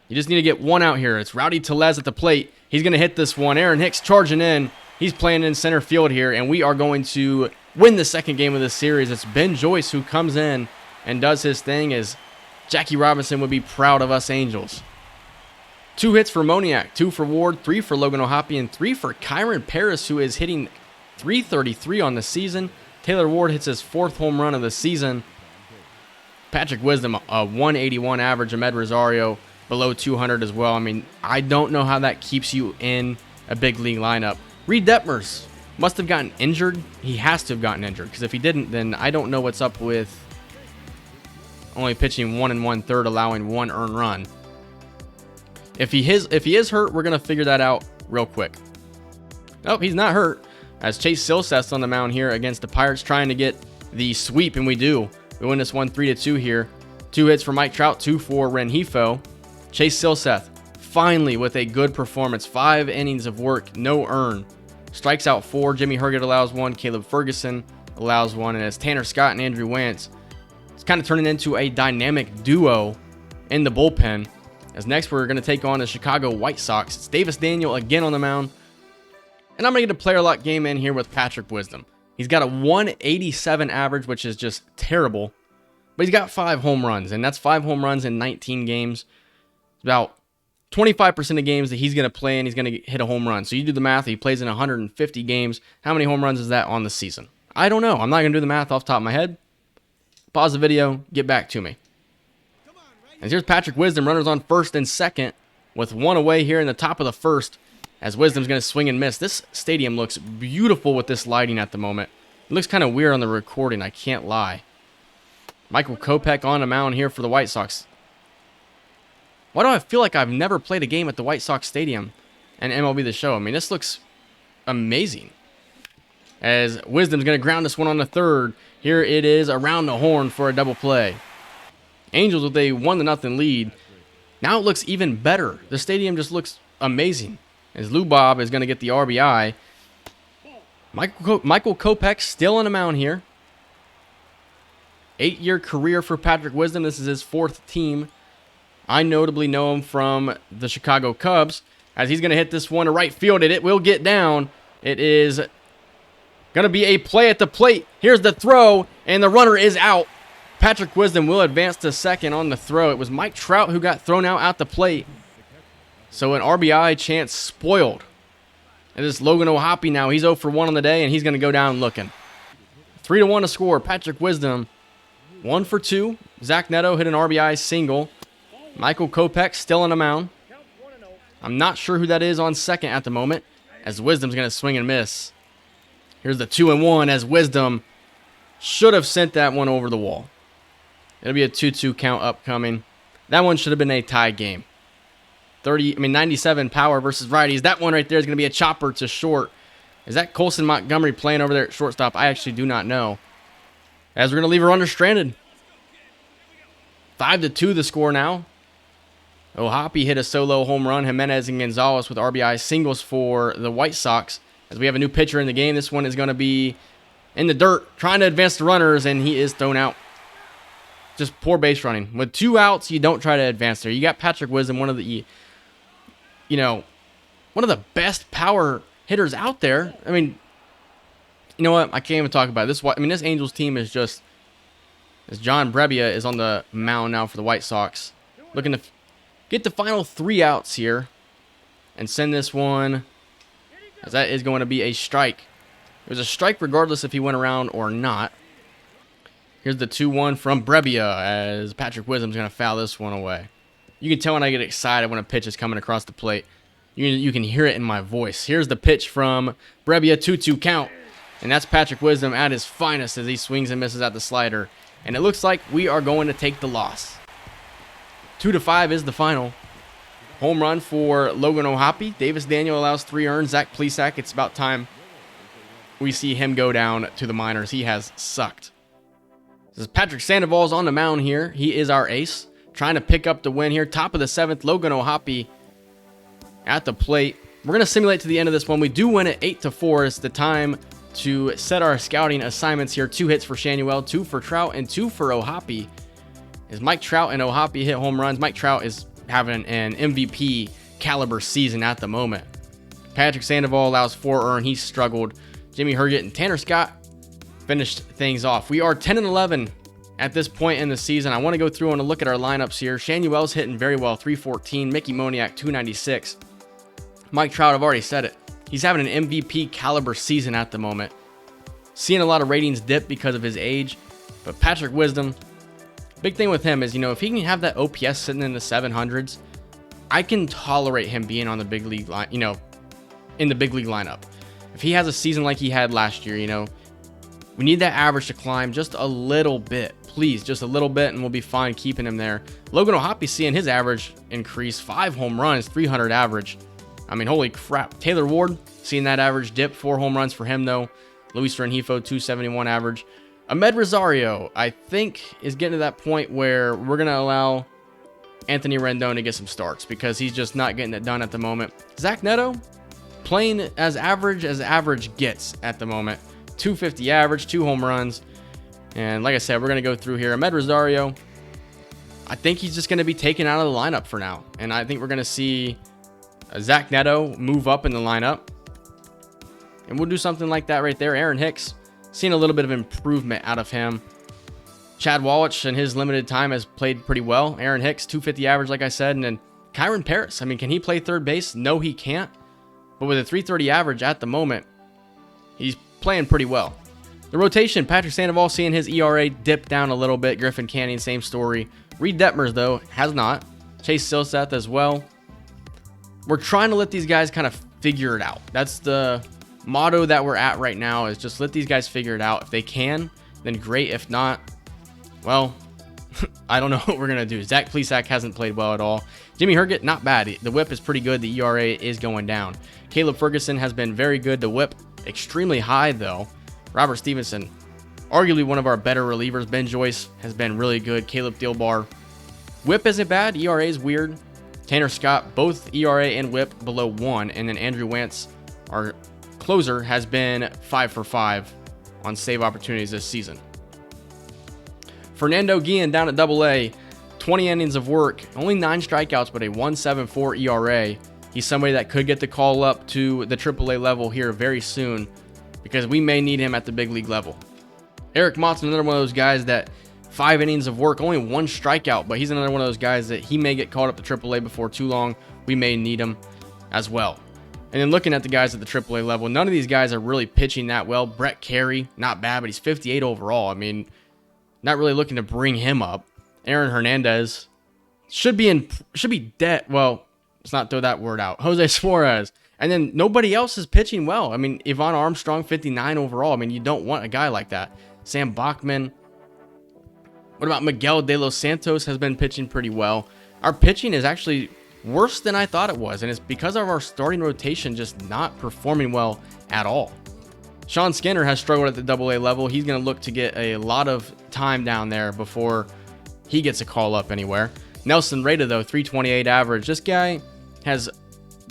You just need to get one out here. It's Rowdy Tellez at the plate. He's going to hit this one. Aaron Hicks charging in. He's playing in center field here, and we are going to win the second game of this series. It's Ben Joyce who comes in and does his thing, as Jackie Robinson would be proud of us Angels. 2 hits for Moniak, 2 for Ward, 3 for Logan O'Hoppe, and 3 for Kyron Paris, who is hitting .333 on the season. Taylor Ward hits his 4th home run of the season. Patrick Wisdom, a 181 average. Ahmed Rosario below 200 as well. I mean, I don't know how that keeps you in a big league lineup. Reed Detmers must have gotten injured. He has to have gotten injured, because if he didn't, then I don't know what's up with only pitching 1 1/3, allowing 1 earned run. If he is hurt, we're gonna figure that out real quick. Nope, he's not hurt. As Chase Silseth's on the mound here against the Pirates, trying to get the sweep, and we do. We win this one 3-2 here. 2 hits for Mike Trout, 2 for Rengifo. Chase Silseth, finally with a good performance. 5 innings of work, no earn. Strikes out 4. Jimmy Herget allows 1. Caleb Ferguson allows 1. And as Tanner Scott and Andrew Wantz, it's kind of turning into a dynamic duo in the bullpen. As next we're going to take on the Chicago White Sox. It's Davis Daniel again on the mound. And I'm going to get a player lock game in here with Patrick Wisdom. He's got a 187 average, which is just terrible. But he's got 5 home runs, and that's 5 home runs in 19 games. It's about 25% of games that he's going to play and he's going to hit a home run. So you do the math. He plays in 150 games. How many home runs is that on the season? I don't know. I'm not going to do the math off the top of my head. Pause the video. Get back to me. And here's Patrick Wisdom. Runners on first and second with one away here in the top of the first as Wisdom's going to swing and miss. This stadium looks beautiful with this lighting at the moment. It looks kind of weird on the recording. I can't lie. Michael Kopech on the mound here for the White Sox. Why do I feel like I've never played a game at the White Sox Stadium and MLB the Show? I mean, this looks amazing. As Wisdom's going to ground this one on the third. Here it is around the horn for a double play. Angels with a 1-0 lead. Now it looks even better. The stadium just looks amazing. As Lubob is going to get the RBI. Michael Kopech still on the mound here. 8-year career for Patrick Wisdom. This is his 4th team. I notably know him from the Chicago Cubs. As he's going to hit this one to right field. It will get down. It is going to be a play at the plate. Here's the throw. And the runner is out. Patrick Wisdom will advance to second on the throw. It was Mike Trout who got thrown out at the plate. So an RBI chance spoiled. And this Logan O'Hoppe now, he's 0 for 1 on the day, and he's going to go down looking. 3-1 to score. Patrick Wisdom, 1 for 2. Zach Neto hit an RBI single. Michael Kopech still on the mound. I'm not sure who that is on second at the moment, as Wisdom's going to swing and miss. Here's the 2-1 as Wisdom should have sent that one over the wall. It'll be a 2-2 count upcoming. That one should have been a tie game. 97 power versus righties. That one right there is going to be a chopper to short. Is that Colson Montgomery playing over there at shortstop? I actually do not know. As we're going to leave a runner stranded. 5-2 the score now. O'Hoppe hit a solo home run. Jimenez and Gonzalez with RBI singles for the White Sox. As we have a new pitcher in the game, this one is going to be in the dirt, trying to advance the runners, and he is thrown out. Just poor base running. With 2 outs, you don't try to advance there. You got Patrick Wisdom, one of the best power hitters out there. I mean, you know what? I can't even talk about this. This Angels team is just, as John Brebbia is on the mound now for the White Sox, looking to get the final 3 outs here and send this one, as that is going to be a strike. It was a strike regardless if he went around or not. Here's the 2-1 from Brebbia as Patrick Wisdom's going to foul this one away. You can tell when I get excited when a pitch is coming across the plate. You can hear it in my voice. Here's the pitch from Brebbia, 2-2 count. And that's Patrick Wisdom at his finest as he swings and misses at the slider. And it looks like we are going to take the loss. 2-5 is the final. Home run for Logan O'Hoppe. Davis Daniel allows 3 earned. Zach Plesac, it's about time we see him go down to the minors. He has sucked. This is Patrick Sandoval's on the mound here. He is our ace. Trying to pick up the win here. Top of the 7th, Logan O'Hoppe at the plate. We're going to simulate to the end of this one. We do win it 8-4. It's the time to set our scouting assignments here. 2 hits for Shanuel, 2 for Trout, and 2 for O'Hoppe. As Mike Trout and O'Hoppe hit home runs. Mike Trout is having an MVP caliber season at the moment. Patrick Sandoval allows 4 earned. He struggled. Jimmy Herget and Tanner Scott finished things off. We are 10-11 at this point in the season. I want to go through and look at our lineups here. Shanuel's hitting very well, 314. Mickey Moniak, 296. Mike Trout, I've already said it. He's having an MVP caliber season at the moment. Seeing a lot of ratings dip because of his age. But Patrick Wisdom, big thing with him is, if he can have that OPS sitting in the 700s, I can tolerate him being on the big league line, in the big league lineup. If he has a season like he had last year, we need that average to climb just a little bit. Please, just a little bit, and we'll be fine keeping him there. Logan O'Hoppe seeing his average increase. 5 home runs, 300 average. I mean, holy crap. Taylor Ward, seeing that average dip. 4 home runs for him, though. Luis Rengifo, 271 average. Ahmed Rosario, I think, is getting to that point where we're going to allow Anthony Rendon to get some starts because he's just not getting it done at the moment. Zach Neto, playing as average gets at the moment. 250 average, 2 home runs. And like I said, we're going to go through here. Ahmed Rosario, I think he's just going to be taken out of the lineup for now. And I think we're going to see Zach Neto move up in the lineup. And we'll do something like that right there. Aaron Hicks, seeing a little bit of improvement out of him. Chad Wallach in his limited time has played pretty well. Aaron Hicks, 250 average, like I said. And then Kyron Paris. I mean, can he play third base? No, he can't. But with a 330 average at the moment, he's playing pretty well. The rotation, Patrick Sandoval seeing his ERA dip down a little bit. Griffin Canning, same story. Reed Detmers, though, has not. Chase Silseth as well. We're trying to let these guys kind of figure it out. That's the motto that we're at right now, is just let these guys figure it out. If they can, then great. If not, well, I don't know what we're going to do. Zach Plesac hasn't played well at all. Jimmy Herget, not bad. The whip is pretty good. The ERA is going down. Caleb Ferguson has been very good. The whip extremely high, though. Robert Stevenson, arguably one of our better relievers. Ben Joyce has been really good. Caleb Thielbar, whip isn't bad. ERA is weird. Tanner Scott, both ERA and whip below 1. And then Andrew Wentz, our closer, has been 5 for 5 on save opportunities this season. Fernando Guillen down at AA, 20 innings of work, only 9 strikeouts, but a 1.74 ERA. He's somebody that could get the call up to the AAA level here very soon, because we may need him at the big league level. Eric Mott's another one of those guys that 5 innings of work, only 1 strikeout, but he's another one of those guys that he may get called up to AAA before too long. We may need him as well. And then looking at the guys at the AAA level, none of these guys are really pitching that well. Brett Carey, not bad, but he's 58 overall. I mean, not really looking to bring him up. Aaron Hernandez should be dead. Well, let's not throw that word out. Jose Suarez. And then nobody else is pitching well. I mean, Yvonne Armstrong, 59 overall. I mean, you don't want a guy like that. Sam Bachman. What about Miguel De Los Santos? Has been pitching pretty well. Our pitching is actually worse than I thought it was, and it's because of our starting rotation just not performing well at all. Sean Skinner has struggled at the AA level. He's going to look to get a lot of time down there before he gets a call up anywhere. Nelson Rada, though, 328 average. This guy has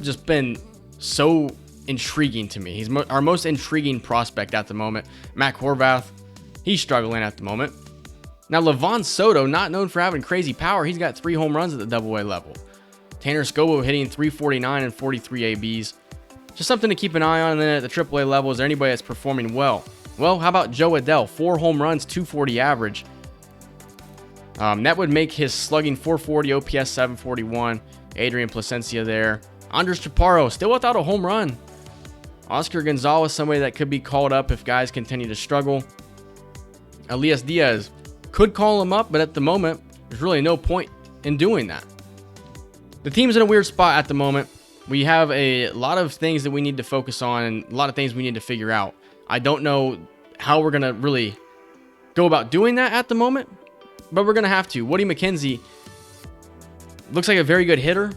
just been so intriguing to me. He's our most intriguing prospect at the moment. Mac Horvath, he's struggling at the moment. Now, Levon Soto, not known for having crazy power, he's got 3 home runs at the AA level. Tanner Scobo hitting 349 and 43 ABs. Just something to keep an eye on. And then at the AAA level, is there anybody that's performing well? Well, how about Joe Adell? 4 home runs, 240 average. That would make his slugging 440, OPS 741. Adrian Placencia there. Andres Chaparro, still without a home run. Oscar Gonzalez, somebody that could be called up if guys continue to struggle. Elias Diaz, could call him up, but at the moment, there's really no point in doing that. The team's in a weird spot at the moment. We have a lot of things that we need to focus on and a lot of things we need to figure out. I don't know how we're going to really go about doing that at the moment, but we're going to have to. Woody McKenzie looks like a very good hitter,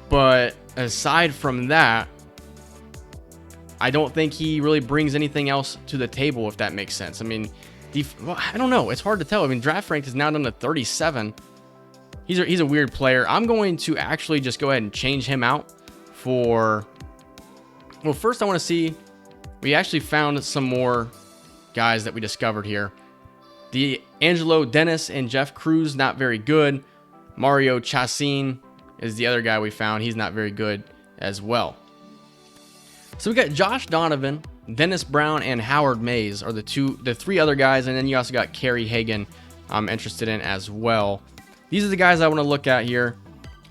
but aside from that, I don't think he really brings anything else to the table, if that makes sense. I mean, well, I don't know. It's hard to tell. I mean, draft rank is now down to 37. He's a weird player. I'm going to actually just go ahead and change him out for... Well, first I want to see... We actually found some more guys that we discovered here. The Angelo Dennis and Jeff Cruz, not very good. Mario Chacin is the other guy we found. He's not very good as well. So we got Josh Donovan, Dennis Brown, and Howard Mays are the 3 other guys. And then you also got Kerry Hagan I'm interested in as well. These are the guys I want to look at here.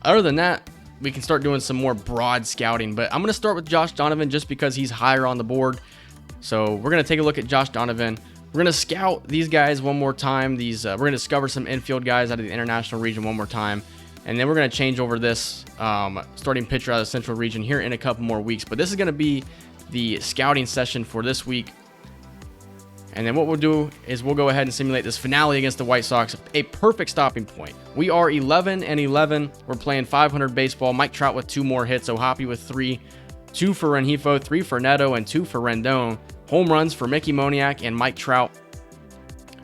Other than that, we can start doing some more broad scouting. But I'm going to start with Josh Donovan just because he's higher on the board. So we're going to take a look at Josh Donovan. We're going to scout these guys one more time. We're going to discover some infield guys out of the international region one more time. And then we're going to change over this starting pitcher out of the central region here in a couple more weeks. But this is going to be the scouting session for this week. And then what we'll do is we'll go ahead and simulate this finale against the White Sox, a perfect stopping point. We are 11-11. We're playing 500 baseball. Mike Trout with 2 more hits. Ohapi with 3. 2 for Rengifo, 3 for Neto, and 2 for Rendon. Home runs for Mickey Moniak and Mike Trout.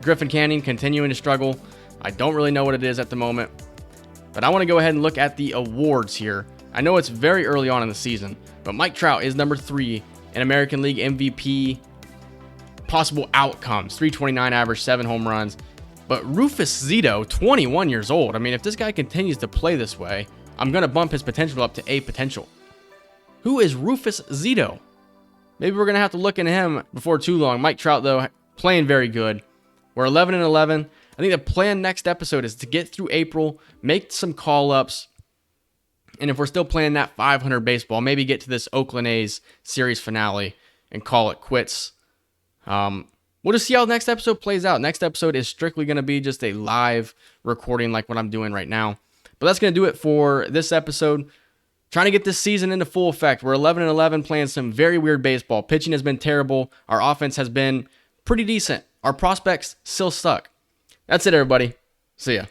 Griffin Canning continuing to struggle. I don't really know what it is at the moment. But I want to go ahead and look at the awards here. I know it's very early on in the season, but Mike Trout is number 3 in American League MVP possible outcomes. 329 average, 7 home runs. But Rufus Zito, 21 years old. I mean, if this guy continues to play this way, I'm going to bump his potential up to A potential. Who is Rufus Zito? Maybe we're going to have to look into him before too long. Mike Trout, though, playing very good. We're 11-11. I think the plan next episode is to get through April, make some call-ups, And if we're still playing that 500 baseball, maybe get to this Oakland A's series finale and call it quits. We'll just see how the next episode plays out. Next episode is strictly going to be just a live recording like what I'm doing right now. But that's going to do it for this episode. Trying to get this season into full effect. We're 11-11 playing some very weird baseball. Pitching has been terrible. Our offense has been pretty decent. Our prospects still suck. That's it, everybody. See ya.